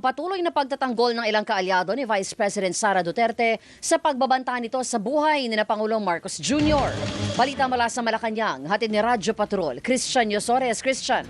patuloy na pagtatanggol ng ilang kaalyado ni Vice President Sara Duterte sa pagbabanta nito sa buhay ni Pangulong Marcos Jr. Balita mula sa Malacanang, hatid ni Radyo Patrol, Christian Yosores. Christian.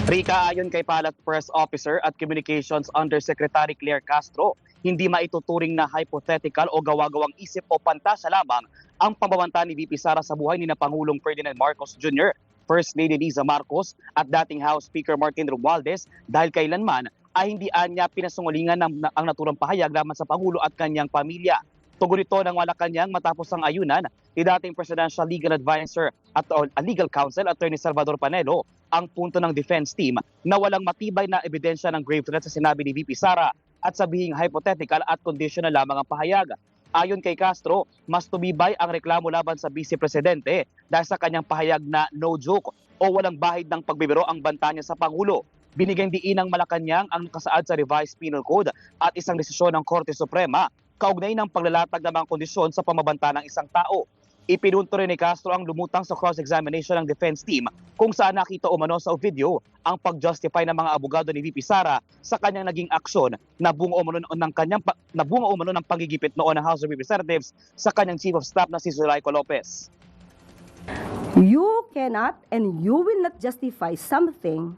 Rika, ayon kay Palat Press Officer at Communications Undersecretary Claire Castro, hindi maituturing na hypothetical o gawa-gawang isip o pantasya lamang ang pambabanta ni VP Sara sa buhay ni Pangulong Ferdinand Marcos Jr., First Lady Liza Marcos at dating House Speaker Martin Romualdez dahil kailanman ay hindi anya pinasungulingan ang naturang pahayag laban sa Pangulo at kanyang pamilya. Tugon ito ng Malacanang matapos ang ayunan ni dating Presidential Legal Advisor at Legal Counsel Attorney Salvador Panelo ang punto ng defense team na walang matibay na ebidensya ng grave threat sa sinabi ni VP Sara at sabihing hypothetical at conditional lamang ang pahayag. Ayon kay Castro, mas tumibay ang reklamo laban sa Vice Presidente dahil sa kanyang pahayag na no joke o walang bahid ng pagbibiro ang banta niya sa Pangulo. Binigyang diin ng Malacanang ang nakasaad sa Revised Penal Code at isang desisyon ng Korte Suprema kaugnay ng paglalatag ng mga kondisyon sa pamabanta ng isang tao. Ipinunto rin ni Castro ang lumutang sa cross-examination ng defense team kung saan nakita umano sa video ang pag-justify ng mga abogado ni VP Sara sa kanyang naging aksyon na bunga umano ng panggigipit noon ng House of Representatives sa kanyang Chief of Staff na si Zulaiko Lopez. You cannot and you will not justify something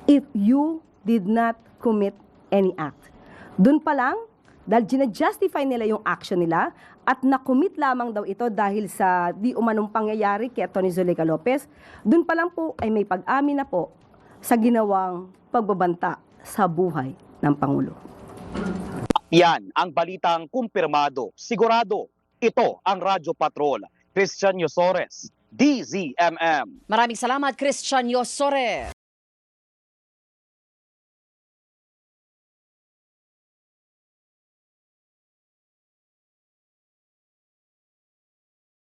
if you did not commit any act. Doon pa lang, dahil ginajustify nila yung action nila at nakumit lamang daw ito dahil sa di umanong pangyayari kay Atty. Zulaiko Lopez, doon pa lang po ay may pag-amin na po sa ginawang pagbabanta sa buhay ng Pangulo. Yan ang balitang kumpirmado. Sigurado, ito ang Radyo Patrol. Christian Yosores, DZMM. Maraming salamat, Christian Yosores.